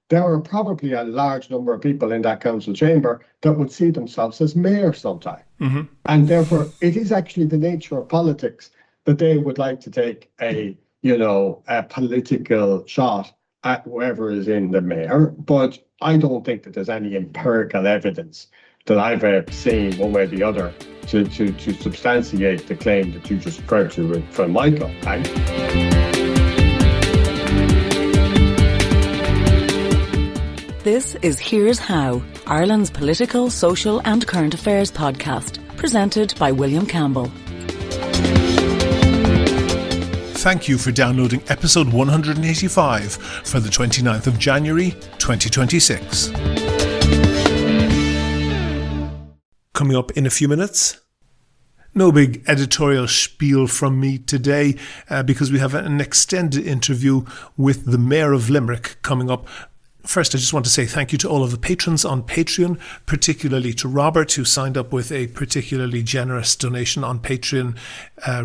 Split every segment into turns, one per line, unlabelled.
there are probably a large number of people in that council chamber that would see themselves as mayor sometime.
Mm-hmm.
And therefore, it is actually the nature of politics that they would like to take a political shot at whoever is in the mayor. But I don't think that there's any empirical evidence that I've ever seen one way or the other to substantiate the claim that you just referred to from Michael. Right?
This is Here's How, Ireland's political, social and current affairs podcast, presented by William Campbell.
Thank you for downloading episode 185 for the 29th of January 2026. Coming up in a few minutes. No big editorial spiel from me today because we have an extended interview with the Mayor of Limerick coming up. First, I just want to say thank you to all of the patrons on Patreon, particularly to Robert, who signed up with a particularly generous donation on Patreon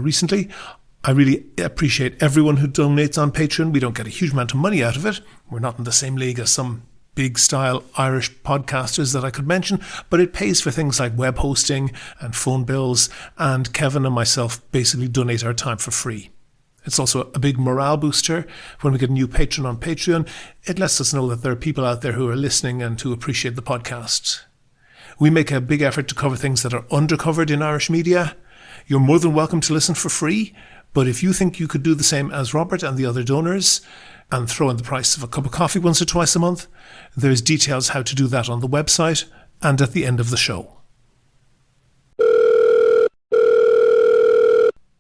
recently. I really appreciate everyone who donates on Patreon. We don't get a huge amount of money out of it. We're not in the same league as some big-style Irish podcasters that I could mention, but it pays for things like web hosting and phone bills, and Kevin and myself basically donate our time for free. It's also a big morale booster when we get a new patron on Patreon. It lets us know that there are people out there who are listening and who appreciate the podcast. We make a big effort to cover things that are undercovered in Irish media. You're more than welcome to listen for free, but if you think you could do the same as Robert and the other donors and throw in the price of a cup of coffee once or twice a month, there's details how to do that on the website and at the end of the show.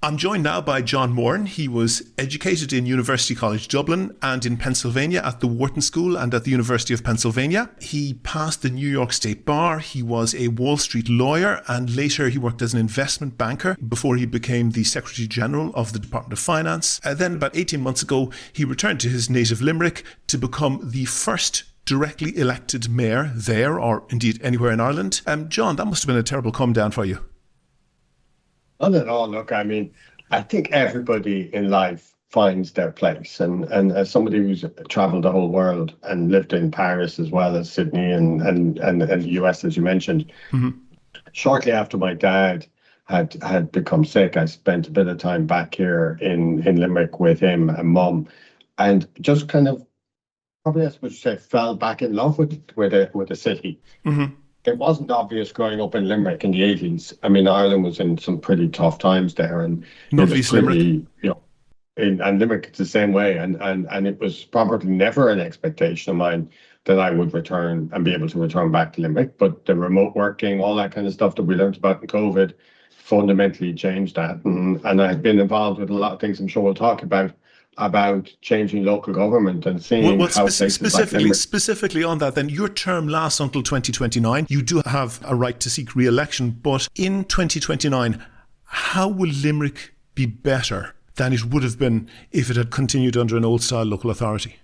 I'm joined now by John Moran. He was educated in University College Dublin and in Pennsylvania at the Wharton School and at the University of Pennsylvania. He passed the New York State Bar. He was a Wall Street lawyer and later he worked as an investment banker before he became the Secretary General of the Department of Finance. Then about 18 months ago, he returned to his native Limerick to become the first directly elected mayor there, or indeed anywhere in Ireland. John, that must have been a terrible come down for you.
Not at all. Look, I mean, I think everybody in life finds their place. And as somebody who's traveled the whole world and lived in Paris as well as Sydney and the US, as you mentioned, shortly after my dad had become sick, I spent a bit of time back here in Limerick with him and mum, and just kind of, probably as much say, fell back in love with the city.
Mm-hmm.
It wasn't obvious growing up in Limerick in the 80s. I mean, Ireland was in some pretty tough times there, and
Northeast Limerick,
and Limerick it's the same way. And it was probably never an expectation of mine that I would return and be able to return back to Limerick. But the remote working, all that kind of stuff that we learned about in COVID, fundamentally changed that. And I've been involved with a lot of things I'm sure we'll talk about changing local government and seeing how
specifically on that, then your term lasts until 2029. You do have a right to seek re-election, but in 2029, how will Limerick be better than it would have been if it had continued under an old-style local authority?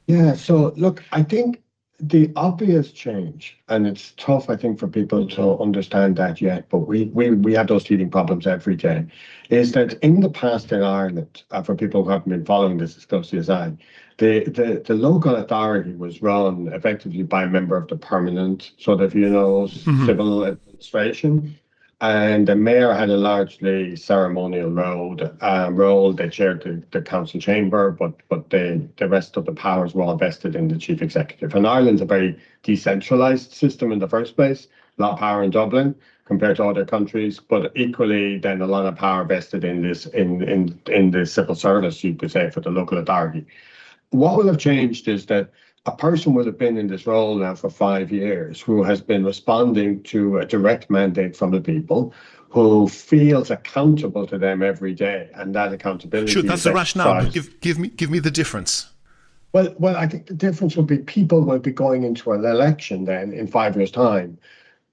Yeah, so look, I think the obvious change, and it's tough, I think, for people to understand that yet, but we have those teething problems every day, is that in the past in Ireland, for people who haven't been following this as closely as I, the local authority was run effectively by a member of the permanent sort of, civil administration. And the mayor had a largely ceremonial role. They chaired the council chamber, but the rest of the powers were all vested in the chief executive. And Ireland's a very decentralised system in the first place. A lot of power in Dublin compared to other countries, but equally then a lot of power vested in this in the civil service, you could say, for the local authority. What will have changed is that a person will have been in this role now for 5 years who has been responding to a direct mandate from the people, who feels accountable to them every day, and that accountability.
Sure, that's the rationale. But give me the difference.
Well, I think the difference will be people will be going into an election then in 5 years' time,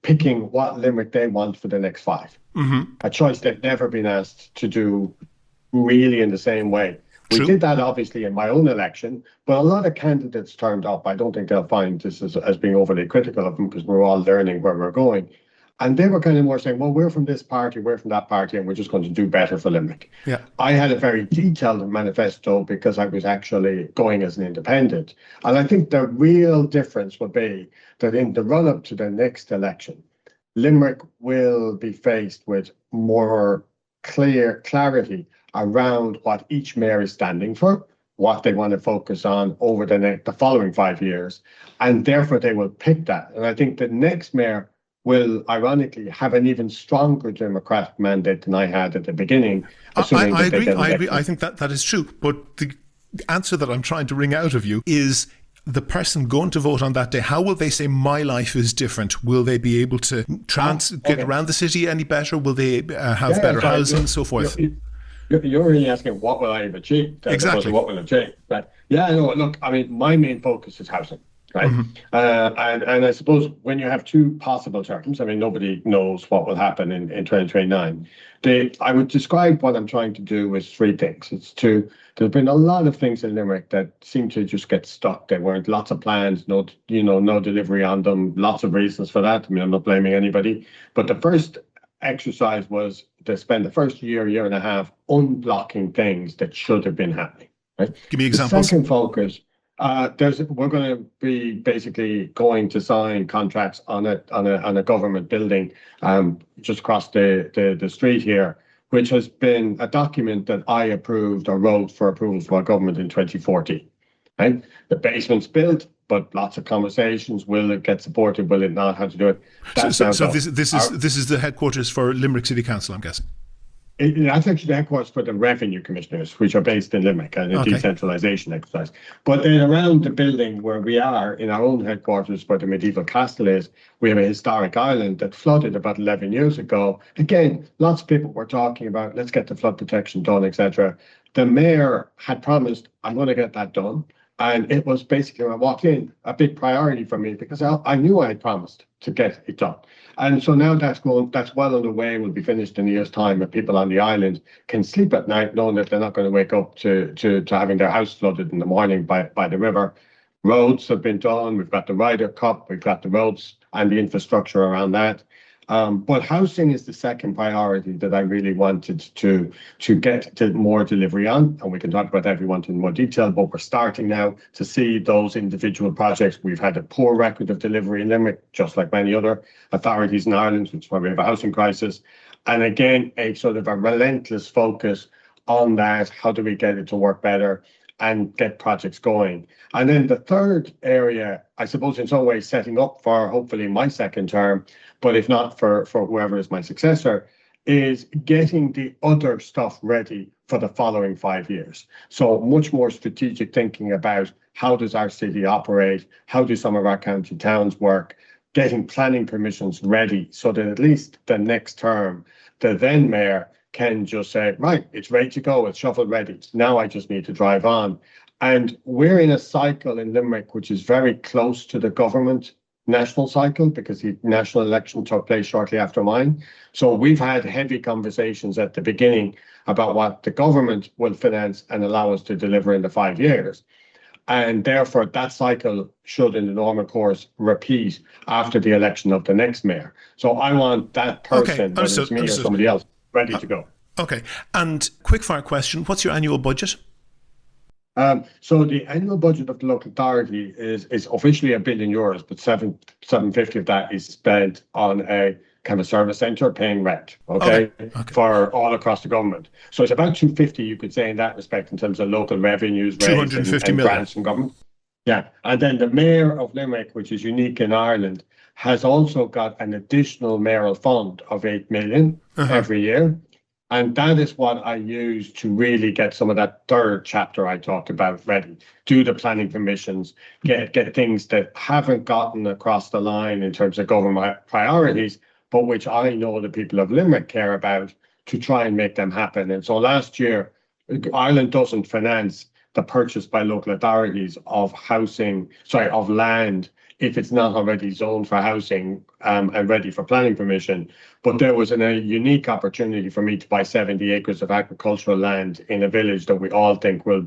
picking what Limerick they want for the next 5.
Mm-hmm.
A choice they've never been asked to do really in the same way.
True.
We did that obviously in my own election, but a lot of candidates turned up. I don't think they'll find this as being overly critical of them because we're all learning where we're going. And they were kind of more saying, well, we're from this party, we're from that party, and we're just going to do better for Limerick.
Yeah.
I had a very detailed manifesto because I was actually going as an independent. And I think the real difference will be that in the run-up to the next election, Limerick will be faced with more clarity around what each mayor is standing for, what they want to focus on over the following 5 years, and therefore they will pick that. And I think the next mayor will ironically have an even stronger democratic mandate than I had at the beginning.
I agree. I think that is true. But the answer that I'm trying to wring out of you is the person going to vote on that day, how will they say my life is different? Will they be able to get around the city any better? Will they have better housing, so forth?
You're really asking what will I have achieved?
Exactly.
What will I change? But yeah, no, look, I mean, my main focus is housing. Right. And I suppose when you have two possible terms, I mean, nobody knows what will happen in 2029. I would describe what I'm trying to do as three things. There's been a lot of things in Limerick that seem to just get stuck. There weren't lots of plans, no delivery on them, lots of reasons for that. I mean, I'm not blaming anybody. But the first exercise was to spend the first year and a half unblocking things that should have been happening. Right?
Give me examples.
The second focus. We're going to be basically going to sign contracts on a government building just across the street here, which has been a document that I approved or wrote for approval for our government in 2014. Right? The basement's built, but lots of conversations. Will it get supported? Will it not? How to do it?
So this is the headquarters for Limerick City Council, I'm guessing.
That's actually the headquarters for the revenue commissioners, which are based in Limerick, and a decentralisation exercise. But then around the building where we are, in our own headquarters where the medieval castle is, we have a historic island that flooded about 11 years ago. Again, lots of people were talking about, let's get the flood protection done, etc. The mayor had promised, I'm going to get that done. And it was basically, when I walked in, a big priority for me because I knew I had promised to get it done. And so now that's well underway, will be finished in a year's time, and people on the island can sleep at night knowing that they're not going to wake up to having their house flooded in the morning by the river. Roads have been done. We've got the Ryder Cup, we've got the roads and the infrastructure around that. But housing is the second priority that I really wanted to get to more delivery on. And we can talk about every one in more detail, but we're starting now to see those individual projects. We've had a poor record of delivery in Limerick, just like many other authorities in Ireland, which is why we have a housing crisis. And again, a sort of a relentless focus on that. How do we get it to work better and get projects going? And then the third area, I suppose in some ways setting up for hopefully my second term, but if not for whoever is my successor, is getting the other stuff ready for the following 5 years. So much more strategic thinking about how does our city operate, how do some of our county towns work, getting planning permissions ready so that at least the next term, the then mayor can just say, right, it's ready to go, it's shovel ready. Now I just need to drive on. And we're in a cycle in Limerick which is very close to the government national cycle because the national election took place shortly after mine. So we've had heavy conversations at the beginning about what the government will finance and allow us to deliver in the 5 years. And therefore, that cycle should, in the normal course, repeat after the election of the next mayor. So I want that person, whether it's me or somebody else, ready to go.
Okay. And quick fire question, what's your annual budget?
So the annual budget of the local authority is officially €1 billion, but 750 of that is spent on a kind of service centre paying rent, okay, for all across the government. So it's about 250, you could say, in that respect, in terms of local revenues,
250
and
million
grants from government. Yeah, and then the Mayor of Limerick, which is unique in Ireland, has also got an additional mayoral fund of 8 million every year. And that is what I use to really get some of that third chapter I talked about ready. Do the planning permissions, get things that haven't gotten across the line in terms of government priorities, but which I know the people of Limerick care about, to try and make them happen. And so last year, Ireland doesn't finance the purchase by local authorities of land if it's not already zoned for housing and ready for planning permission. But there was a unique opportunity for me to buy 70 acres of agricultural land in a village that we all think will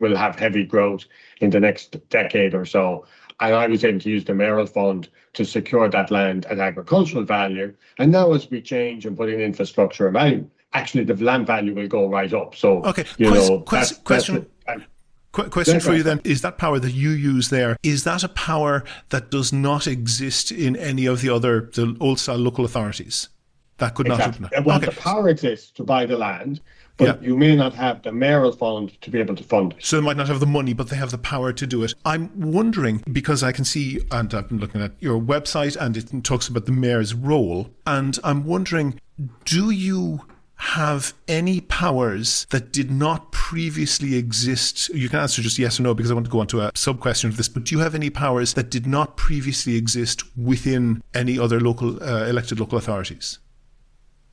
have heavy growth in the next decade or so. And I was able to use the mayoral fund to secure that land at agricultural value. And now as we change and put in infrastructure and value, actually the land value will go right up. So,
Okay.
question
Question for you then, is that power that you use there, is that a power that does not exist in any of the old style local authorities? That could
exactly.
not.
Well, the power exists to buy the land, but you may not have the mayoral fund to be able to fund it.
So they might not have the money, but they have the power to do it. I'm wondering, because I can see, and I've been looking at your website, and it talks about the mayor's role, and I'm wondering, do you have any powers that did not previously exist? You can answer just yes or no, because I want to go on to a sub-question of this, but do you have any powers that did not previously exist within any other local elected local authorities?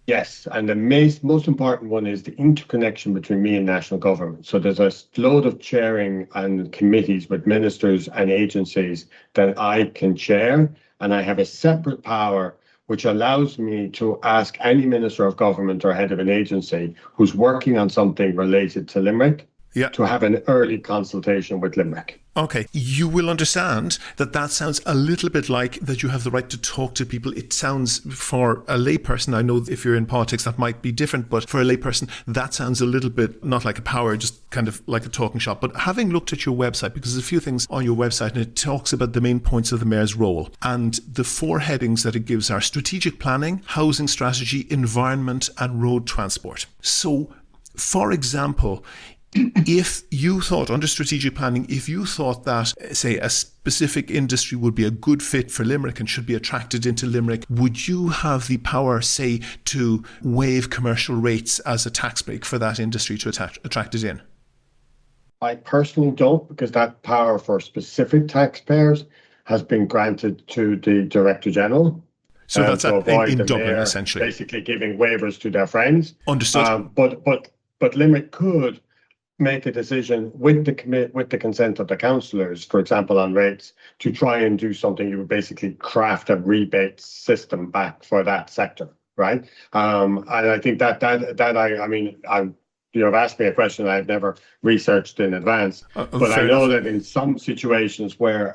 Yes, and the most important one is the interconnection between me and national government. So there's a load of chairing and committees with ministers and agencies that I can chair, and I have a separate power which allows me to ask any minister of government or head of an agency who's working on something related to Limerick to have an early consultation with Limerick.
Okay, you will understand that sounds a little bit like that you have the right to talk to people. It sounds, for a layperson, I know if you're in politics that might be different, but for a layperson that sounds a little bit not like a power, just kind of like a talking shop. But having looked at your website, because there's a few things on your website and it talks about the main points of the mayor's role, and the 4 headings that it gives are strategic planning, housing strategy, environment and road transport. So, for example, if you thought, under strategic planning, if you thought that, say, a specific industry would be a good fit for Limerick and should be attracted into Limerick, would you have the power, say, to waive commercial rates as a tax break for that industry to attract it in?
I personally don't, because that power for specific taxpayers has been granted to the Director General.
So that's in Dublin,
mayor
essentially.
Basically giving waivers to their friends.
Understood.
But Limerick could make a decision with the consent of the councillors, for example, on rates, to try and do something. You would basically craft a rebate system back for that sector, right? And I think you've asked me a question I've never researched in advance, but I know that in some situations where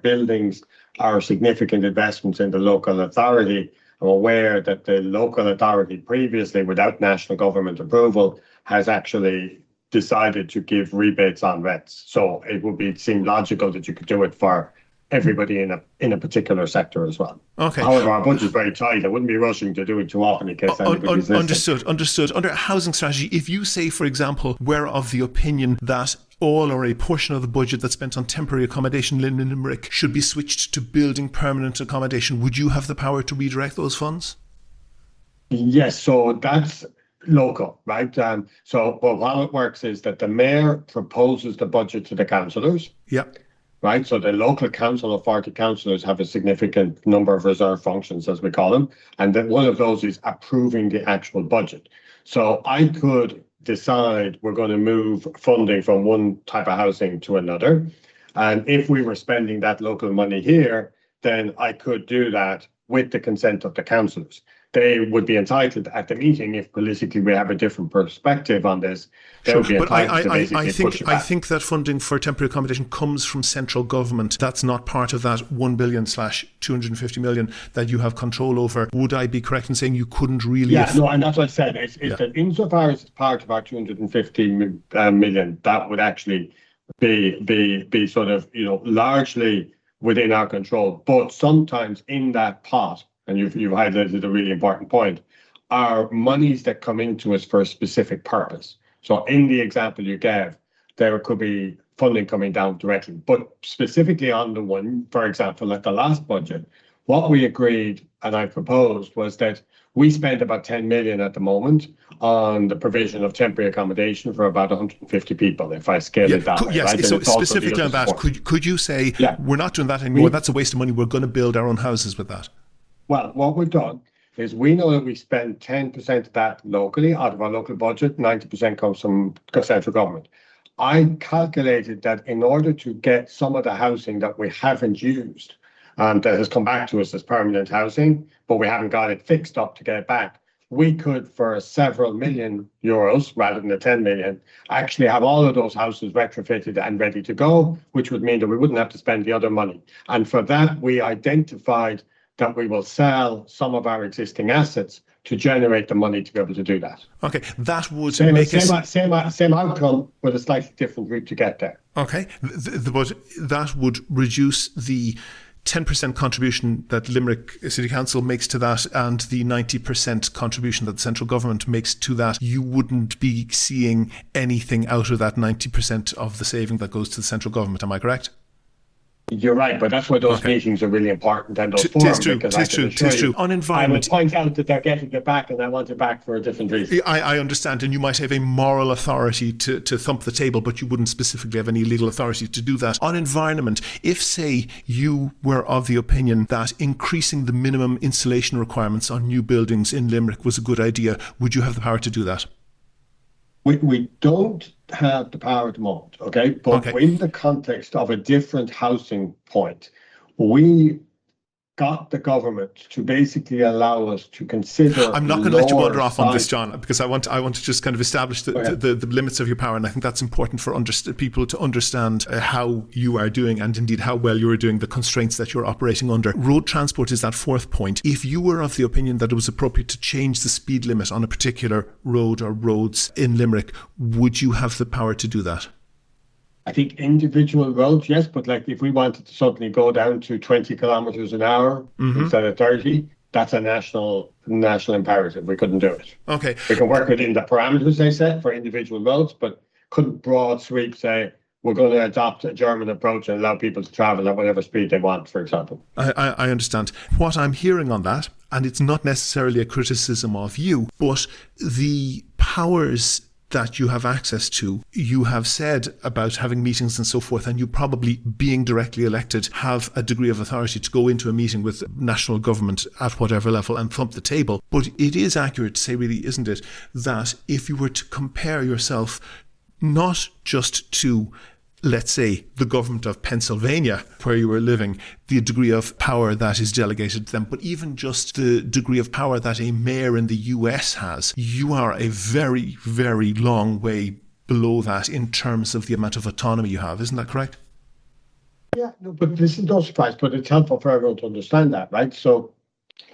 buildings are significant investments in the local authority, I'm aware that the local authority previously, without national government approval, has actually decided to give rebates on rents. So it would seem logical that you could do it for everybody in a particular sector as well.
Okay.
However, our budget is very tight. I wouldn't be rushing to do it too often in case anybody's listening.
Understood. Under housing strategy, if you say, for example, we're of the opinion that all or a portion of the budget that's spent on temporary accommodation in Limerick should be switched to building permanent accommodation, would you have the power to redirect those funds?
Yes, so that's local, right? But how it works is that the mayor proposes the budget to the councillors.
Yeah.
Right, so the local council of 40 councillors have a significant number of reserve functions, as we call them, and then one of those is approving the actual budget. So I could decide we're going to move funding from one type of housing to another, and if we were spending that local money here, then I could do that with the consent of the councillors. They would be entitled at the meeting, if politically we have a different perspective on this, they would be entitled to basically push it back.
I think that funding for temporary accommodation comes from central government. That's not part of that 1 billion/250 million that you have control over. Would I be correct in saying you couldn't really...
and that's what I said. It's that insofar as it's part of our 250 million, that would actually be sort of, largely within our control. But sometimes in that pot, and you've highlighted a really important point, are monies that come into us for a specific purpose. So in the example you gave, there could be funding coming down directly. But specifically on the one, for example, at the last budget, what we agreed and I proposed was that we spend about 10 million at the moment on the provision of temporary accommodation for about 150 people, if I scale it down.
Yes,
right?
so specifically on that, could you say, we're not doing that anymore, that's a waste of money, we're going to build our own houses with that?
Well, what we've done is we know that we spend 10% of that locally out of our local budget, 90% comes from central government. I calculated that in order to get some of the housing that we haven't used, that has come back to us as permanent housing, but we haven't got it fixed up to get it back, we could, for several million euros rather than the 10 million, actually have all of those houses retrofitted and ready to go, which would mean that we wouldn't have to spend the other money. And for that, we identified that we will sell some of our existing assets to generate the money to be able to do that.
Okay, that would
Same outcome with a slightly different route to get there.
Okay, but that would reduce the 10% contribution that Limerick City Council makes to that and the 90% contribution that the central government makes to that. You wouldn't be seeing anything out of that 90% of the saving that goes to the central government, am I correct?
You're right, but that's why those meetings are really important and those forums.
Tis true. On environment,
I would point out that they're getting it back and I want it back for a different reason.
I understand, and you might have a moral authority to thump the table, but you wouldn't specifically have any legal authority to do that. On environment, if, say, you were of the opinion that increasing the minimum insulation requirements on new buildings in Limerick was a good idea, would you have the power to do that?
We don't have the power at the moment, okay? But in the context of a different housing point, we got the government to basically allow us to consider.
I'm not going to let you wander off on this, John, because I want to just kind of establish the limits of your power, and I think that's important for people to understand how you are doing, and indeed how well you are doing, the constraints that you're operating under. Road transport is that fourth point. If you were of the opinion that it was appropriate to change the speed limit on a particular road or roads in Limerick, would you have the power to do that?
I think individual roads, yes, but like if we wanted to suddenly go down to 20 kilometers an hour instead of 30, that's a national imperative. We couldn't do it.
Okay.
We can work within the parameters they set for individual roads, but couldn't broad sweep say we're going to adopt a German approach and allow people to travel at whatever speed they want, for example.
I understand. What I'm hearing on that, and it's not necessarily a criticism of you, but the powers that you have access to, you have said about having meetings and so forth, and you probably, being directly elected, have a degree of authority to go into a meeting with national government at whatever level and thump the table. But it is accurate to say, really, isn't it, that if you were to compare yourself not just to, let's say, the government of Pennsylvania, where you were living, the degree of power that is delegated to them, but even just the degree of power that a mayor in the US has, you are a very, very long way below that in terms of the amount of autonomy you have. Isn't that correct?
Yeah, no, but this is no surprise, but it's helpful for everyone to understand that, right? So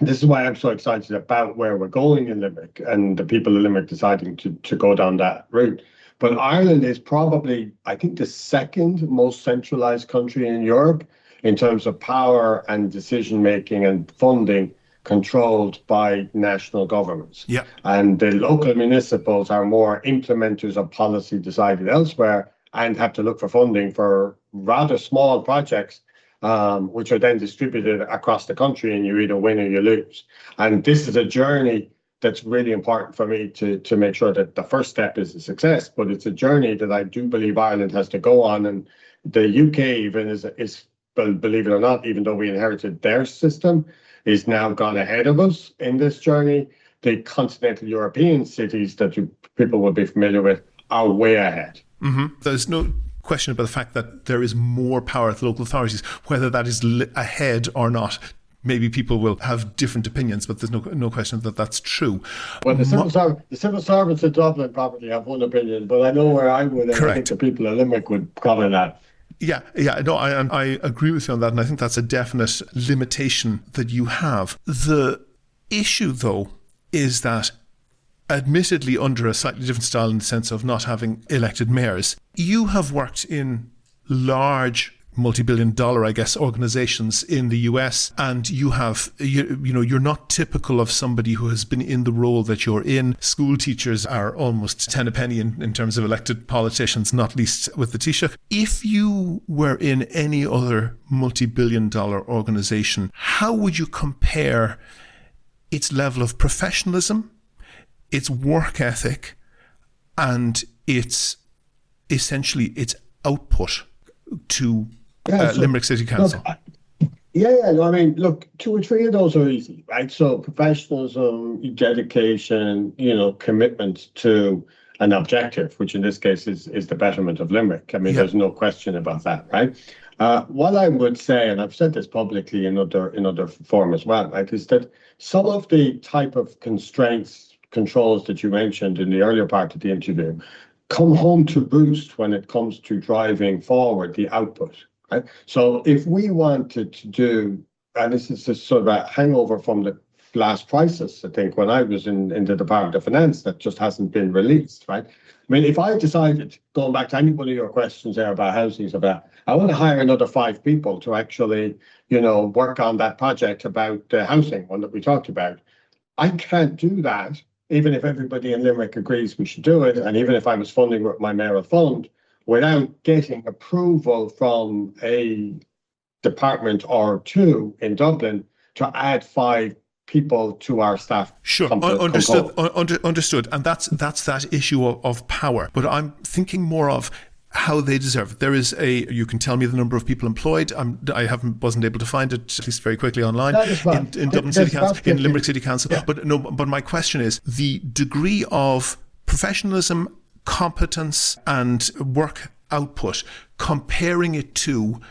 this is why I'm so excited about where we're going in Limerick and the people in Limerick deciding to go down that route. But Ireland is probably, I think, the second most centralized country in Europe in terms of power and decision-making and funding controlled by national governments.
Yeah. And
the local municipals are more implementers of policy decided elsewhere and have to look for funding for rather small projects, which are then distributed across the country, and you either win or you lose. And this is a journey that's really important for me to make sure that the first step is a success, but it's a journey that I do believe Ireland has to go on. And the UK even is believe it or not, even though we inherited their system, is now gone ahead of us in this journey. The continental European cities that people will be familiar with are way ahead.
Mm-hmm. There's no question about the fact that there is more power at the local authorities, whether that is ahead or not. Maybe people will have different opinions, but there's no question that that's true.
Well, the civil servants in Dublin probably have one opinion, but I know where I would, and I think the people of Limerick would comment that.
Yeah, no, I agree with you on that, and I think that's a definite limitation that you have. The issue, though, is that admittedly under a slightly different style in the sense of not having elected mayors, you have worked in large multi-billion-dollar, I guess, organizations in the US, and you have, you're not typical of somebody who has been in the role that you're in. School teachers are almost 10 a penny in terms of elected politicians, not least with the Taoiseach. If you were in any other multi-billion-dollar organization, how would you compare its level of professionalism, its work ethic, and its output to Limerick City Council?
Look, 2 or 3 of those are easy, right? So professionalism, dedication, commitment to an objective, which in this case is the betterment of Limerick. I mean, there's no question about that, right? What I would say, and I've said this publicly in other form as well, right, is that some of the type of controls that you mentioned in the earlier part of the interview come home to roost when it comes to driving forward the output, right? So if we wanted to do, and this is just sort of a hangover from the last crisis, I think, when I was in the Department of Finance, that just hasn't been released, right? I mean, if I decided, going back to any one of your questions there about housing, about I want to hire another 5 people to actually, work on that project about the housing one that we talked about, I can't do that, even if everybody in Limerick agrees we should do it, and even if I was funding with my mayoral fund, without getting approval from a department or 2 in Dublin to add 5 people to our staff.
Sure, understood. And that's that issue of power. But I'm thinking more of how they deserve it. There is you can tell me the number of people employed. I wasn't able to find it, at least very quickly online, in Dublin City Council, in Limerick City Council. Yeah. But my question is the degree of professionalism, competence and work output, comparing it to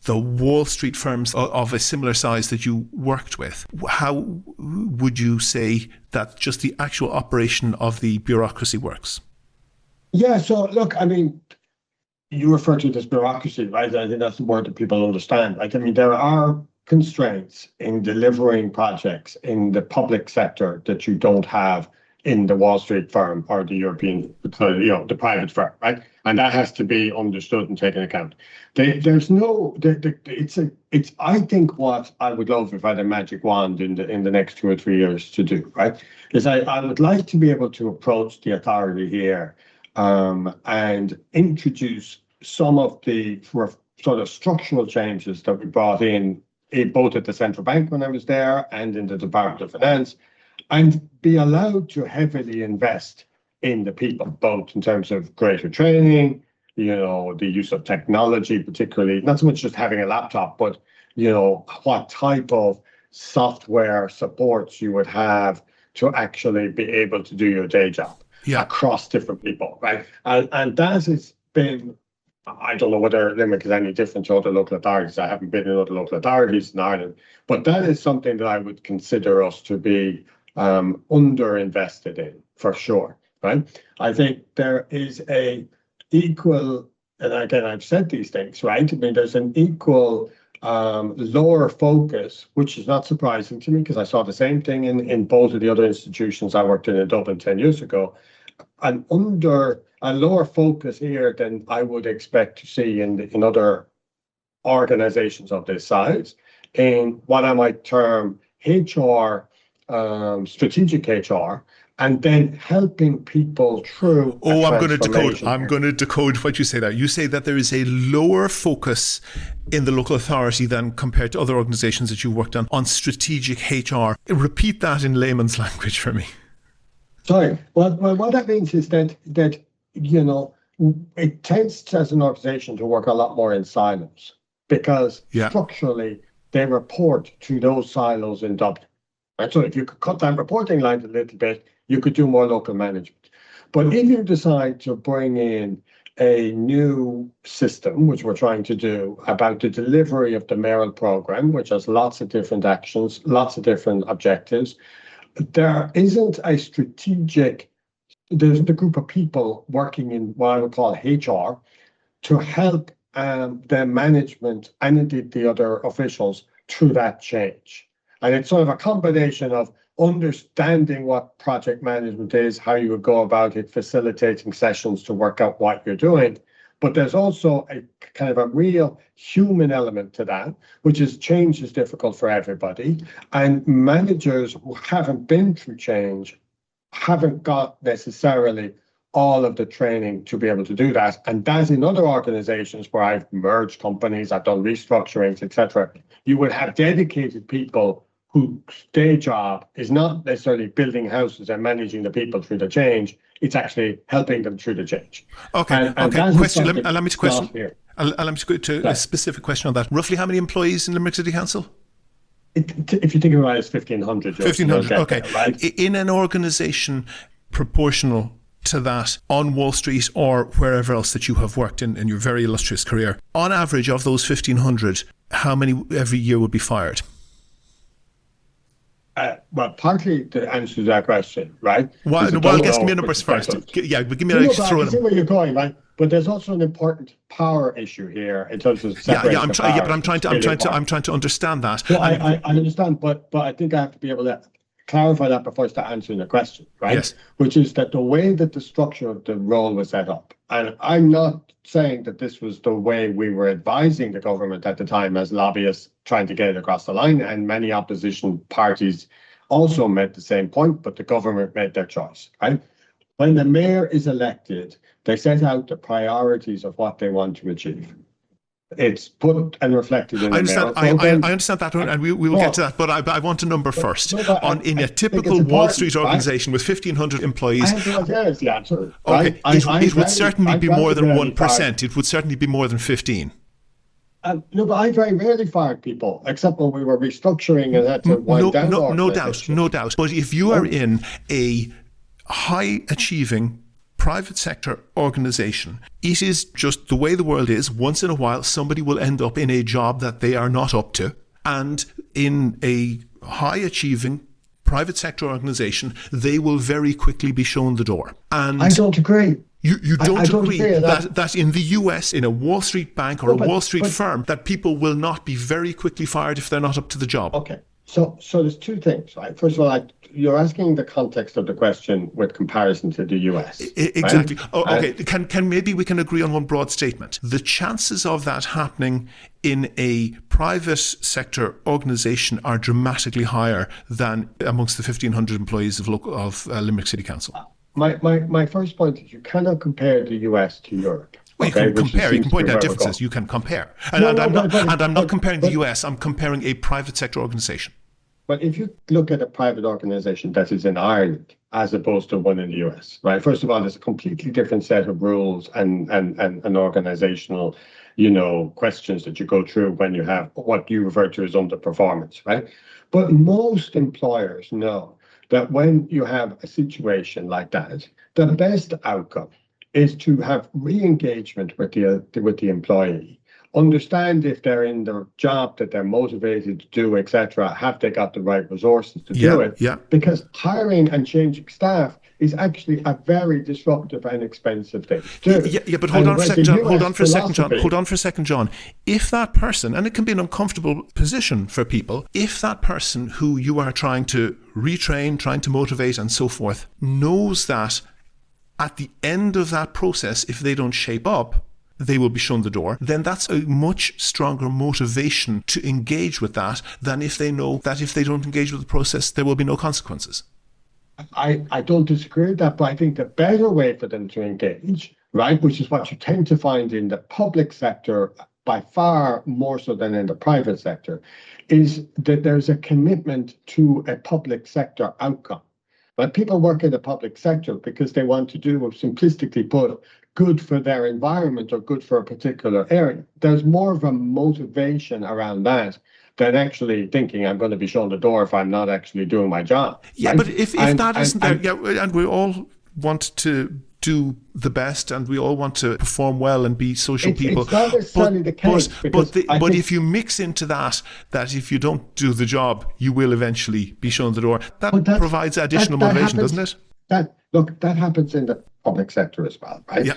the Wall Street firms of a similar size that you worked with. How would you say that just the actual operation of the bureaucracy works?
Yeah, so look, I mean, you refer to this bureaucracy, right? I think that's the word that people understand. Like, I mean, there are constraints in delivering projects in the public sector that you don't have in the Wall Street firm or the European, the private firm, right? And that has to be understood and taken account. I think what I would love if I had a magic wand in the next 2 or 3 years to do, right, is I would like to be able to approach the authority here and introduce some of the sort of structural changes that we brought in both at the central bank when I was there and in the Department of Finance, and be allowed to heavily invest in the people, both in terms of greater training, the use of technology, particularly, not so much just having a laptop, but, what type of software supports you would have to actually be able to do your day job across different people, right? And that has been, I don't know whether Limerick is any different to other local authorities. I haven't been in other local authorities in Ireland, but that is something that I would consider us to be underinvested in, for sure, right? I think there is a equal, and again, I've said these things, right? I mean, there's an equal lower focus, which is not surprising to me because I saw the same thing in both of the other institutions I worked in Dublin 10 years ago, and under a lower focus here than I would expect to see in other organizations of this size, in what I might term HR, strategic HR, and then helping people through.
I'm going to decode what you say there. You say that there is a lower focus in the local authority than compared to other organizations that you worked on strategic HR. Repeat that in layman's language for me.
Sorry. Well, what that means is that it tends as an organization to work a lot more in silos because structurally they report to those silos in Dublin. Right? So if you could cut that reporting line a little bit, you could do more local management. But if you decide to bring in a new system, which we're trying to do, about the delivery of the mayoral program, which has lots of different actions, lots of different objectives, there isn't a strategic, there's the group of people working in what I would call HR to help the management and indeed the other officials through that change. And it's sort of a combination of understanding what project management is, how you would go about it, facilitating sessions to work out what you're doing. But there's also a kind of a real human element to that, which is change is difficult for everybody. And managers who haven't been through change haven't got necessarily all of the training to be able to do that. And that's in other organizations where I've merged companies, I've done restructurings, etc. You would have dedicated people whose day job is not necessarily building houses and managing the people through the change. It's actually helping them through the change.
Okay. Question. Allow me to question. Allow me to go to a specific question on that. Roughly how many employees in Limerick City Council?
If you think about it, it's 1,500.
1,500. Okay.
There, right?
In an organisation proportional to that on Wall Street or wherever else that you have worked in your very illustrious career, on average of those 1,500, how many every year would be fired?
Well, partly to answer that question, right?
Well, I guess give me numbers first. Yeah, but give me like
I see where you're going, right? But there's also an important power issue here in terms of I'm
trying to understand that.
So I understand, but I think I have to be able to clarify that before I start answering the question, right?
Yes.
Which is that the way that the structure of the role was set up, and I'm not saying that this was the way we were advising the government at the time as lobbyists trying to get it across the line, and many opposition parties also made the same point, but the government made their choice, right? When the mayor is elected, they set out the priorities of what they want to achieve. It's put and reflected in the mayor.
I understand that, and we will get to that, but I want a number first. In a typical Wall Street organization with 1,500 employees,
the answer,
right? It would certainly be more than 1%. It would certainly be more than 15%.
No, but I very rarely fired people, except when we were restructuring and had to wind down.
No doubt. But if you are in a high-achieving private sector organization, it is just the way the world is. Once in a while, somebody will end up in a job that they are not up to. And in a high-achieving private sector organization, they will very quickly be shown the door. And
I don't agree.
You don't agree that in the US, in a Wall Street bank or a Wall Street firm, that people will not be very quickly fired if they're not up to the job?
Okay. So there's two things, right? First of all, you're asking the context of the question with comparison to the US.
Exactly.
Right?
Okay. Can maybe we can agree on one broad statement? The chances of that happening in a private sector organisation are dramatically higher than amongst the 1,500 employees of Limerick City Council.
My first point is you cannot compare the US to Europe.
Well, you can compare. You can point out differences. You can compare. I'm not comparing the US. I'm comparing a private sector organisation.
But if you look at a private organisation that is in Ireland as opposed to one in the US, right? First of all, there's a completely different set of rules and organisational, questions that you go through when you have what you refer to as underperformance, right? But most employers know that when you have a situation like that, the best outcome is to have re-engagement with the employee. Understand if they're in the job that they're motivated to do, etc. Have they got the right resources to do it?
Yeah.
Because hiring and changing staff is actually a very disruptive and expensive thing to do.
Yeah, but hold on for a second, John. If that person, and it can be an uncomfortable position for people, if that person who you are trying to retrain, trying to motivate and so forth, knows that at the end of that process, if they don't shape up, they will be shown the door, then that's a much stronger motivation to engage with that than if they know that if they don't engage with the process, there will be no consequences.
I don't disagree with that, but I think the better way for them to engage, right, which is what you tend to find in the public sector by far more so than in the private sector, is that there's a commitment to a public sector outcome. But people work in the public sector because they want to do, simplistically put, good for their environment or good for a particular area. There's more of a motivation around that than actually thinking I'm going to be shown the door if I'm not actually doing my job.
Yeah, right? But if that isn't there, and we all want to do the best and we all want to perform well and be social people.
It's not necessarily the case.
But if you mix into that if you don't do the job, you will eventually be shown the door, that provides additional motivation, doesn't it?
That happens in the public sector as well, right?
Yeah.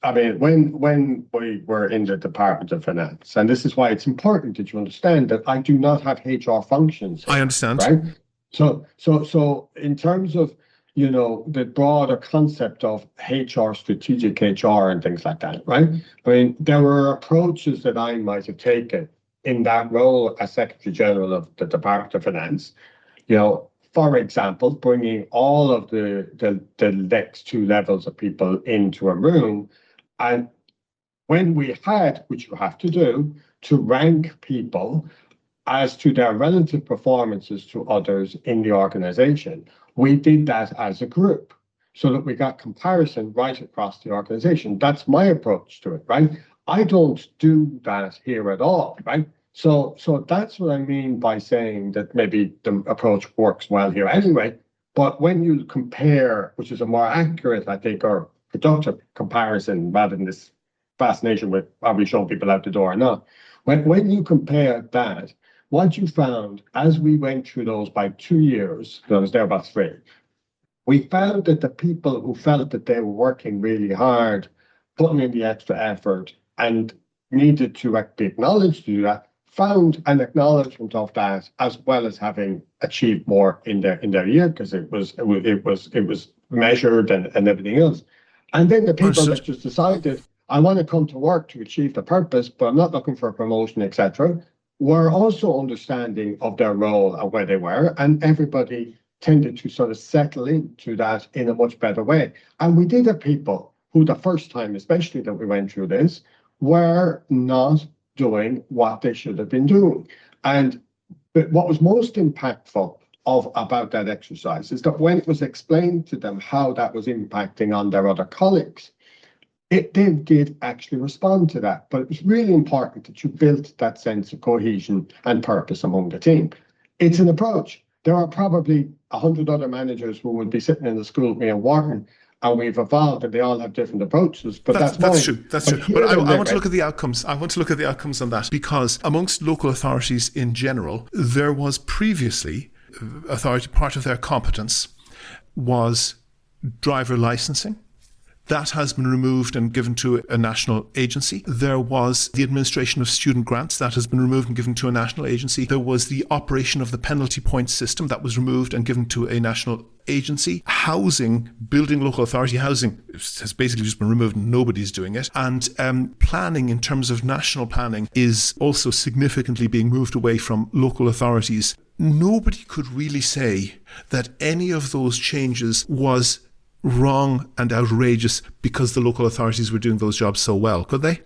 I mean, when we were in the Department of Finance, and this is why it's important that you understand that I do not have HR functions here,
I understand.
Right? So in terms of, the broader concept of HR, strategic HR and things like that, right? I mean, there were approaches that I might have taken in that role as Secretary General of the Department of Finance, for example, bringing all of the next two levels of people into a room. And when we had, which you have to do, to rank people as to their relative performances to others in the organization, we did that as a group so that we got comparison right across the organization. That's my approach to it, right? I don't do that here at all, right? So that's what I mean by saying that maybe the approach works well here anyway. But when you compare, which is a more accurate, I think, or productive comparison, rather than this fascination with are we showing people out the door or not, when you compare that, what you found as we went through those by 2 years, I was there about 3, we found that the people who felt that they were working really hard, putting in the extra effort, and needed to be acknowledged to do that, found an acknowledgement of that, as well as having achieved more in their year, because it was measured and everything else. And then the people that just decided, I want to come to work to achieve the purpose, but I'm not looking for a promotion, etc., were also understanding of their role and where they were, and everybody tended to sort of settle into that in a much better way. And we did have people who the first time, especially that we went through this, were not doing what they should have been doing. And what was most impactful about that exercise is that when it was explained to them how that was impacting on their other colleagues, they did actually respond to that. But it was really important that you built that sense of cohesion and purpose among the team. It's an approach. There are probably 100 other managers who would be sitting in the school with me in Warren, and we've evolved, and they all have different approaches. But that's
true. That's true. But I want to look at the outcomes. I want to look at the outcomes on that, because amongst local authorities in general, there was previously part of their competence was driver licensing. That has been removed and given to a national agency. There was the administration of student grants. That has been removed and given to a national agency. There was the operation of the penalty point system. That was removed and given to a national agency. Housing, building local authority housing has basically just been removed and nobody's doing it. And planning, in terms of national planning, is also significantly being moved away from local authorities. Nobody could really say that any of those changes was wrong and outrageous because the local authorities were doing those jobs so well, could they?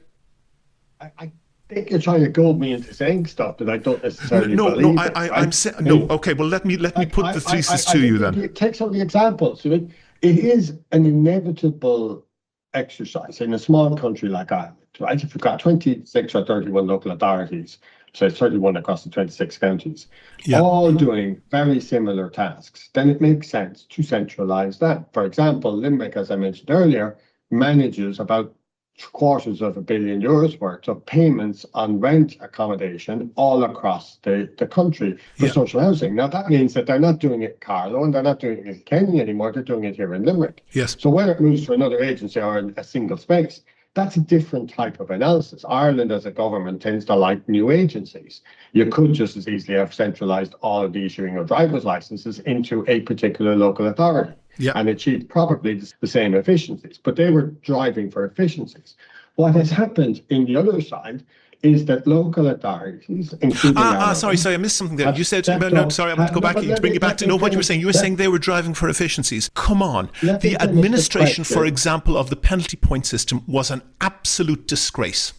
I think you're trying to goad me into saying stuff that I don't necessarily believe.
I'm saying no. Okay, well let me put the thesis to you then.
Take some of the examples. It is an inevitable exercise in a small country like Ireland, right? If you've got 26 or 31 local authorities, so it's 31 across the 26 counties, all doing very similar tasks, then it makes sense to centralise that. For example, Limerick, as I mentioned earlier, manages about €250 million worth of payments on rent accommodation all across the country for social housing. Now, that means that they're not doing it in Carlow and they're not doing it in Kenny anymore, they're doing it here in Limerick.
Yes.
So whether it moves to another agency or a single space, that's a different type of analysis. Ireland as a government tends to like new agencies. You could just as easily have centralised all of the issuing of driver's licenses into a particular local authority and achieved probably the same efficiencies. But they were driving for efficiencies. What has happened in the other side is that local authorities, including
sorry, I missed something there. You said, no, sorry, I want to go back to bring you back to know what you were saying. You were saying they were driving for efficiencies. Come on. The administration, for example, of the penalty point system was an absolute disgrace.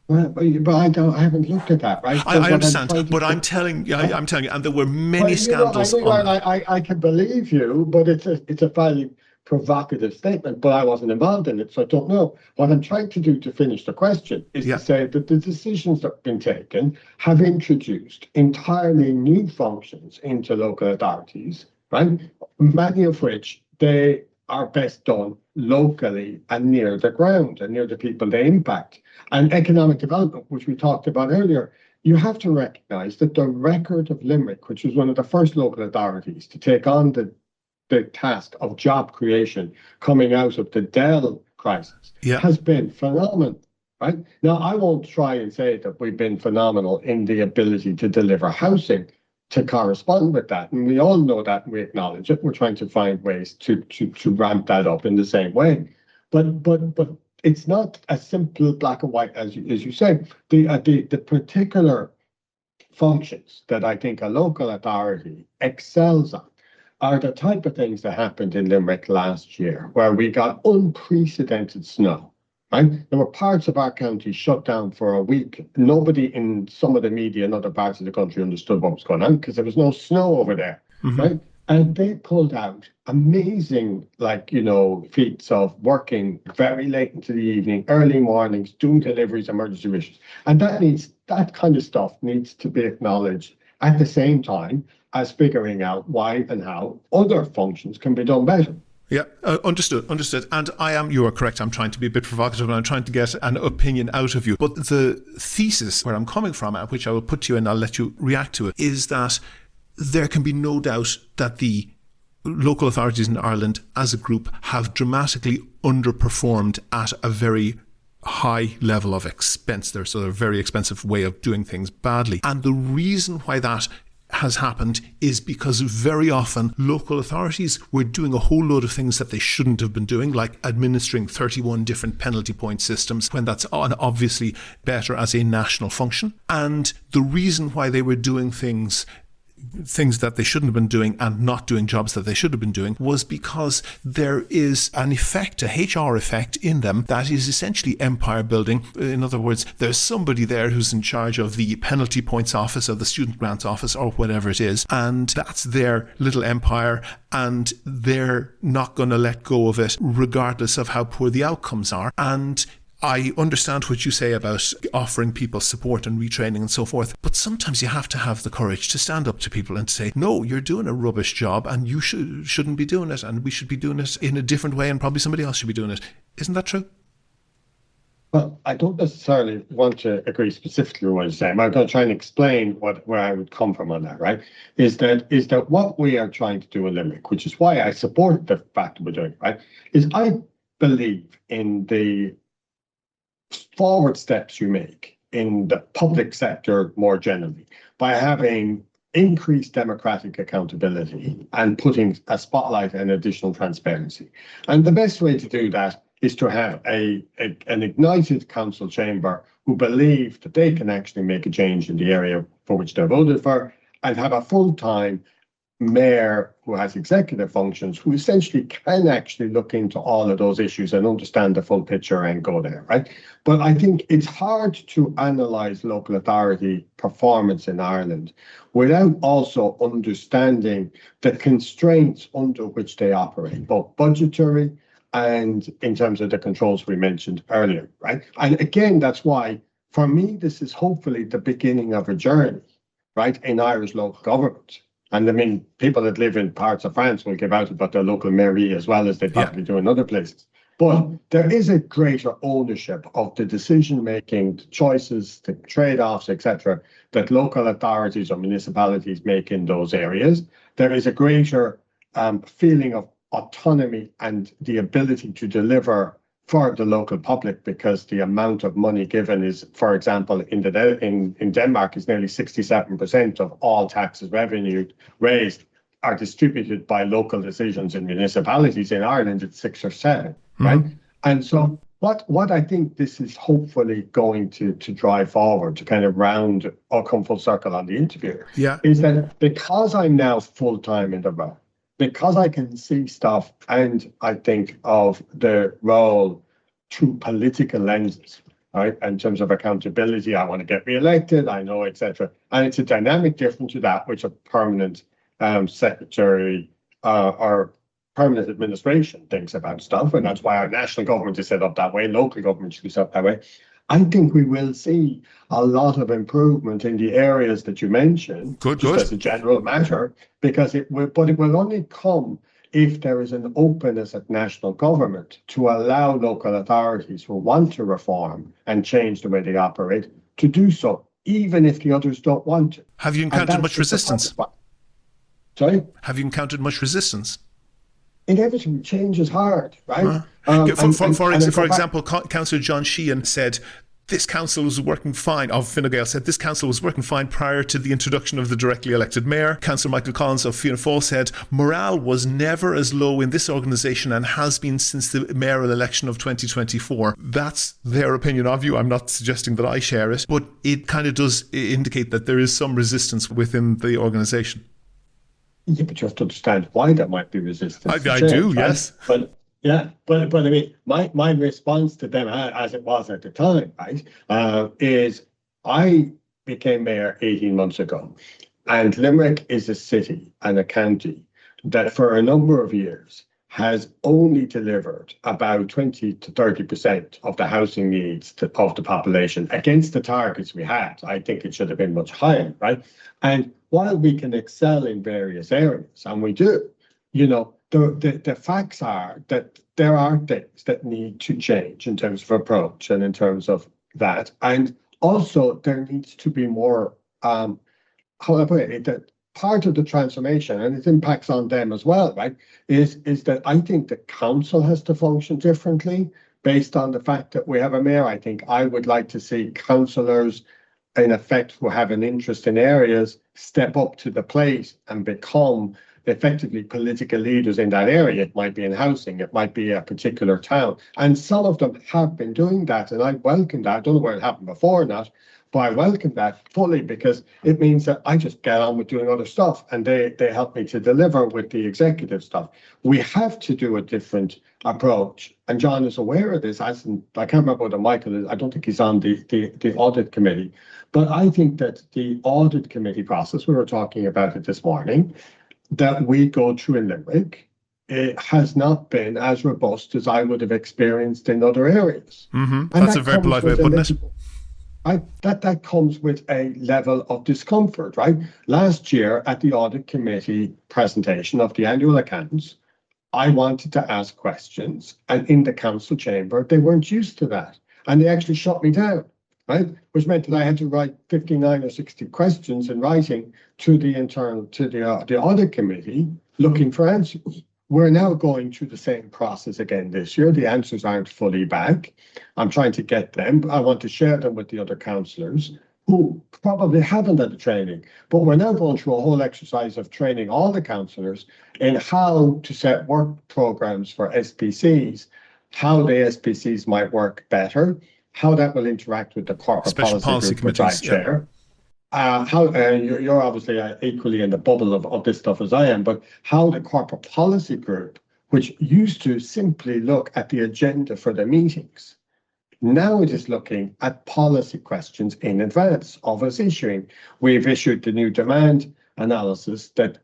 Well, but I haven't looked at that, right?
I understand, but I'm telling you, and there were many scandals.
I can believe you, but it's a fairly provocative statement, but I wasn't involved in it, so I don't know. What I'm trying to do to finish the question is to say that the decisions that have been taken have introduced entirely new functions into local authorities, right? Many of which they are best done locally and near the ground and near the people they impact. And economic development, which we talked about earlier, you have to recognise that the record of Limerick, which was one of the first local authorities to take on the task of job creation coming out of the Dell crisis, has been phenomenal, right? Now, I won't try and say that we've been phenomenal in the ability to deliver housing to correspond with that. And we all know that and we acknowledge it. We're trying to find ways to ramp that up in the same way. But it's not as simple black and white as you say. The particular functions that I think a local authority excels on are the type of things that happened in Limerick last year, where we got unprecedented snow, right? There were parts of our county shut down for a week. Nobody in some of the media in other parts of the country understood what was going on because there was no snow over there, right? And they pulled out amazing, feats of working very late into the evening, early mornings, doing deliveries, emergency issues. And that kind of stuff needs to be acknowledged at the same time as figuring out why and how other functions can be done better.
Yeah, understood. And you are correct. I'm trying to be a bit provocative and I'm trying to get an opinion out of you. But the thesis where I'm coming from, which I will put to you and I'll let you react to it, is that there can be no doubt that the local authorities in Ireland as a group have dramatically underperformed at a very high level of expense. They're a very expensive way of doing things badly. And the reason why that has happened is because very often local authorities were doing a whole load of things that they shouldn't have been doing, like administering 31 different penalty point systems, when that's obviously better as a national function. And the reason why they were doing things that they shouldn't have been doing and not doing jobs that they should have been doing was because there is an effect, a HR effect in them that is essentially empire building. In other words, there's somebody there who's in charge of the penalty points office or the student grants office or whatever it is, and that's their little empire and they're not going to let go of it regardless of how poor the outcomes are. And I understand what you say about offering people support and retraining and so forth, but sometimes you have to have the courage to stand up to people and to say, no, you're doing a rubbish job and you shouldn't be doing it, and we should be doing it in a different way and probably somebody else should be doing it. Isn't that true?
Well, I don't necessarily want to agree specifically with what you're saying. I'm going to try and explain where I would come from on that, right? Is that what we are trying to do in Limerick, which is why I support the fact that we're doing it, right? Is I believe in the forward steps you make in the public sector more generally by having increased democratic accountability and putting a spotlight and additional transparency. And the best way to do that is to have an ignited council chamber who believe that they can actually make a change in the area for which they're voted for, and have a full-time mayor who has executive functions who essentially can actually look into all of those issues and understand the full picture and go there, right? But I think it's hard to analyze local authority performance in Ireland without also understanding the constraints under which they operate, both budgetary and in terms of the controls we mentioned earlier, right? And again, that's why, for me, this is hopefully the beginning of a journey, right, in Irish local government. And I mean, people that live in parts of France will give out about their local mairie as well as they probably do in other places. But there is a greater ownership of the decision-making, the choices, the trade-offs, etc., that local authorities or municipalities make in those areas. There is a greater feeling of autonomy and the ability to deliver for the local public, because the amount of money given is, for example, in Denmark is nearly 67% of all taxes revenue raised are distributed by local decisions in municipalities. In Ireland, it's 6 or 7, right? And so what I think this is hopefully going to drive forward, to kind of round or come full circle on the interview, is that because I'm now full-time in the role, because I can see stuff and I think of the role through political lenses, right? In terms of accountability, I want to get re-elected, I know, etc. And it's a dynamic different to that which a permanent secretary or permanent administration thinks about stuff. And that's why our national government is set up that way, local government should be set up that way. I think we will see a lot of improvement in the areas that you mentioned, just as a general matter, because it will only come if there is an openness at national government to allow local authorities who want to reform and change the way they operate to do so, even if the others don't want to.
Have you encountered much resistance?
Sorry?
Have you encountered much resistance?
Inevitably, change is hard, right?
For example, Councillor John Sheehan said, this council was working fine, of Fine Gael said, this council was working fine prior to the introduction of the directly elected mayor. Councillor Michael Collins of Fianna Fáil said, morale was never as low in this organisation and has been since the mayoral election of 2024. That's their opinion of you. I'm not suggesting that I share it, but it kind of does indicate that there is some resistance within the organisation.
Yeah, but you have to understand why there might be resistance.
I do, right? Yes.
But I mean, my response to them, as it was at the time, right, is I became mayor 18 months ago, and Limerick is a city and a county that for a number of years has only delivered about 20 to 30% of the housing needs of the population against the targets we had. I think it should have been much higher, right? And while we can excel in various areas, and we do, the facts are that there are things that need to change in terms of approach and in terms of that. And also there needs to be more, that part of the transformation, and it impacts on them as well, right, is that I think the council has to function differently based on the fact that we have a mayor. I think I would like to see councillors, in effect, who have an interest in areas, step up to the plate and become effectively political leaders in that area. It might be in housing, it might be a particular town. And some of them have been doing that, and I welcome that. I don't know where it happened before or not, but I welcome that fully, because it means that I just get on with doing other stuff and they help me to deliver with the executive stuff. We have to do a different approach. And John is aware of this. I can't remember whether Michael is, I don't think he's on the audit committee, but I think that the audit committee process, we were talking about it this morning, that we go through in Limerick, it has not been as robust as I would have experienced in other areas.
Mm-hmm. That's a very polite way of putting it.
That comes with a level of discomfort, right? Last year at the audit committee presentation of the annual accounts, I wanted to ask questions, and in the council chamber, they weren't used to that. And they actually shut me down, right? Which meant that I had to write 59 or 60 questions in writing to the audit committee looking for answers. We're now going through the same process again this year. The answers aren't fully back. I'm trying to get them. I want to share them with the other councillors who probably haven't had the training. But we're now going through a whole exercise of training all the councillors in how to set work programs for SPCs, how the SPCs might work better, how that will interact with the corporate policy group, which I chair. You're obviously equally in the bubble of this stuff as I am, but how the corporate policy group, which used to simply look at the agenda for the meetings, now it is looking at policy questions in advance of us issuing. We've issued the new demand analysis that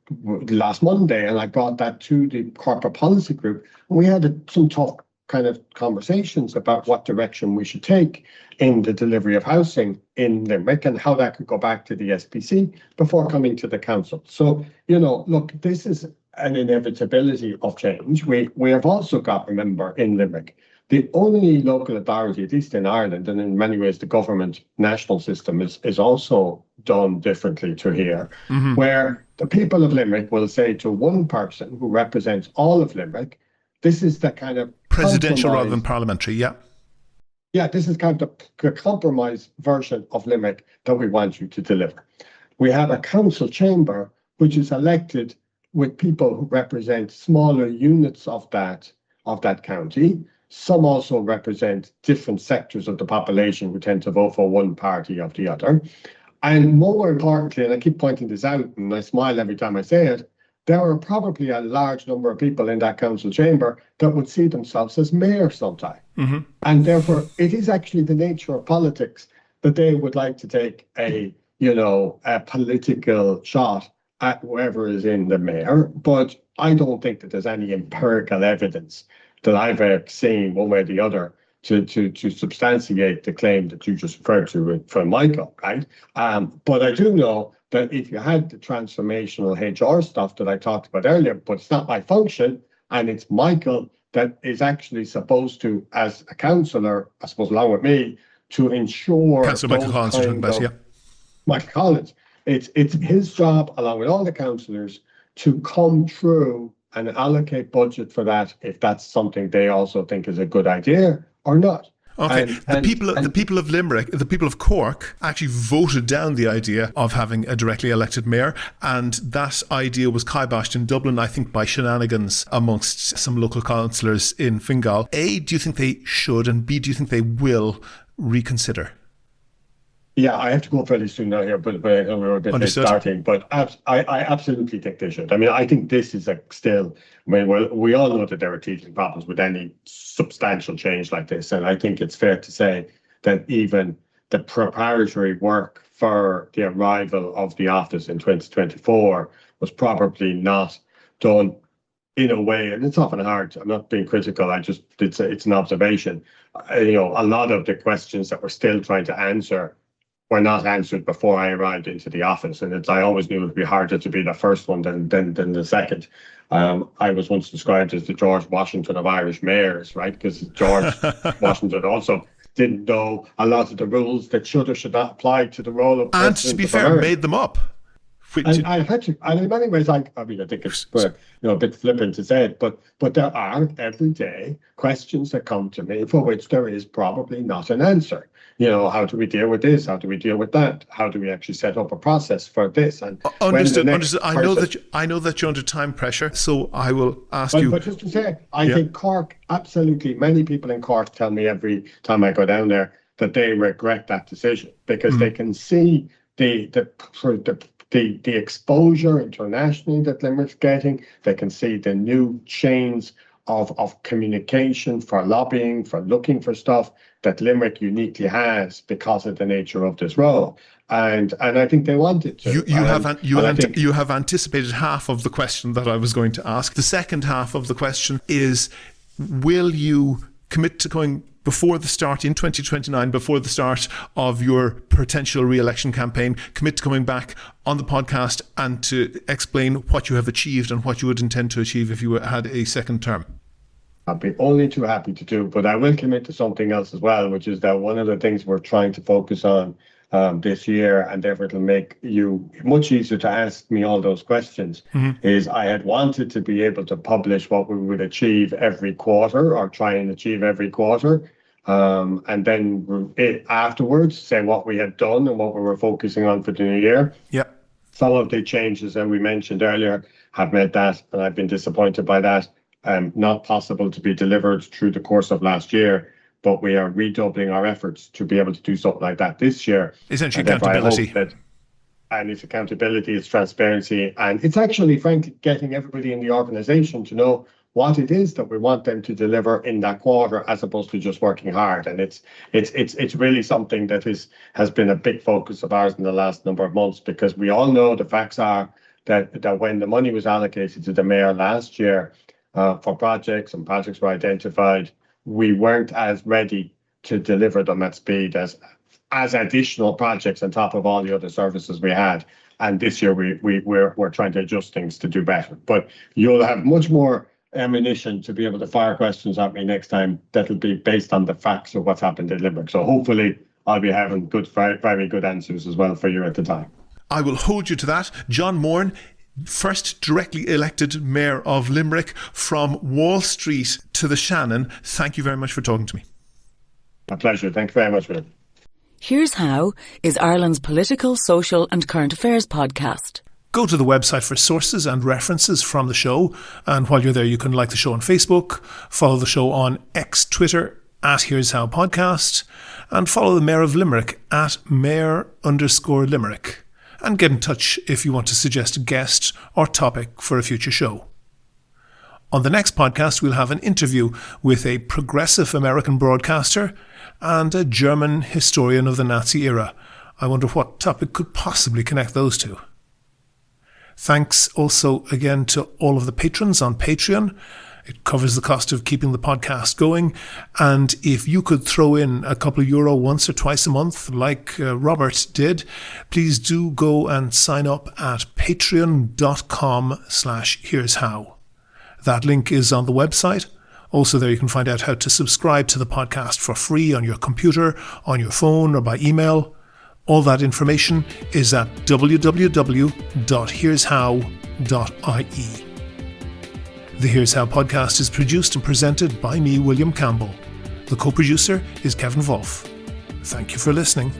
last Monday, and I brought that to the corporate policy group. We had some tough kind of conversations about what direction we should take in the delivery of housing in Limerick and how that could go back to the SPC before coming to the council. So, look, this is an inevitability of change. We have also got, remember, in Limerick, the only local authority, at least in Ireland, and in many ways the government national system is also done differently to here, where the people of Limerick will say to one person who represents all of Limerick, this is the kind of
presidential rather than parliamentary, yeah.
Yeah, this is kind of the compromise version of Limerick that we want you to deliver. We have a council chamber which is elected with people who represent smaller units of that county. Some also represent different sectors of the population who tend to vote for one party or the other. And more importantly, and I keep pointing this out and I smile every time I say it, there are probably a large number of people in that council chamber that would see themselves as mayor sometime. And therefore, it is actually the nature of politics that they would like to take a political shot at whoever is in the mayor. But I don't think that there's any empirical evidence that I've seen one way or the other to substantiate the claim that you just referred to from Michael, right? But I do know that if you had the transformational HR stuff that I talked about earlier, but it's not my function, and it's Michael that is actually supposed to, as a councillor, I suppose along with me, to ensure
Councillor Michael Collins you're talking about, yeah.
Michael Collins. It's his job, along with all the councillors, to come through and allocate budget for that if that's something they also think is a good idea or not.
Okay, the people of Limerick, the people of Cork actually voted down the idea of having a directly elected mayor, and that idea was kiboshed in Dublin, I think, by shenanigans amongst some local councillors in Fingal. A, do you think they should, and B, do you think they will reconsider? Yeah, I have to go fairly soon now here, but we're a bit late starting. But I absolutely think they should. I mean, I think this is we all know that there are teething problems with any substantial change like this. And I think it's fair to say that even the preparatory work for the arrival of the office in 2024 was probably not done
in a way, and it's often hard. I'm not being critical. It's an observation. A lot of the questions that we're still trying to answer were not answered before I arrived into the office, and I always knew it would be harder to be the first one than the second. I was once described as the George Washington of Irish mayors, right? Because George Washington also didn't know a lot of the rules that should or should not apply to the role of
and to be fair,
America.
made them up.
And I had to, and in many ways, I mean, I think it's a bit flippant to say it, but there are everyday questions that come to me for which there is probably not an answer. How do we deal with this? How do we deal with that? How do we actually set up a process for this? And
understood. I know that you're under time pressure, so I will ask you.
But just to say, I think Cork, absolutely, many people in Cork tell me every time I go down there that they regret that decision because they can see the exposure internationally that Limerick's getting. They can see the new chains of communication for lobbying, for looking for stuff that Limerick uniquely has because of the nature of this role. And I think they want it to.
You have anticipated half of the question that I was going to ask. The second half of the question is, will you commit to going before the start in 2029, before the start of your potential re-election campaign, commit to coming back on the podcast and to explain what you have achieved and what you would intend to achieve if you had a second term?
I'd be only too happy to do, but I will commit to something else as well, which is that one of the things we're trying to focus on this year, and therefore it'll make you much easier to ask me all those questions, is I had wanted to be able to publish what we would achieve every quarter or try and achieve every quarter. And then afterwards say what we had done and what we were focusing on for the new year.
Yep.
Some of the changes that we mentioned earlier have made that, and I've been disappointed by that, not possible to be delivered through the course of last year. But we are redoubling our efforts to be able to do something like that this year.
Essentially accountability.
And it's accountability, it's transparency, and it's actually, frankly, getting everybody in the organisation to know what it is that we want them to deliver in that quarter, as opposed to just working hard. And it's really something that has been a big focus of ours in the last number of months, because we all know the facts are that when the money was allocated to the mayor last year for projects, and projects were identified, we weren't as ready to deliver them at speed as additional projects on top of all the other services we had. And this year we're trying to adjust things to do better. But you'll have much more ammunition to be able to fire questions at me next time that'll be based on the facts of what's happened in Limerick. So hopefully I'll be having very good answers as well for you at the time.
I will hold you to that. John Moran, first directly elected Mayor of Limerick from Wall Street to the Shannon. Thank you very much for talking to me.
My pleasure. Thank you very much, William.
Here's How is Ireland's political, social and current affairs podcast.
Go to the website for sources and references from the show. And while you're there, you can like the show on Facebook, follow the show on X Twitter at Here's How Podcast, and follow the Mayor of Limerick at Mayor_Limerick. And get in touch if you want to suggest a guest or topic for a future show. On the next podcast, we'll have an interview with a progressive American broadcaster and a German historian of the Nazi era. I wonder what topic could possibly connect those two. Thanks also again to all of the patrons on Patreon. It covers the cost of keeping the podcast going. And if you could throw in a couple of euro once or twice a month, like Robert did, please do go and sign up at patreon.com/here'show. That link is on the website. Also there you can find out how to subscribe to the podcast for free on your computer, on your phone, or by email. All that information is at www.here'show.ie. The Here's How podcast is produced and presented by me, William Campbell. The co-producer is Kevin Wolf. Thank you for listening.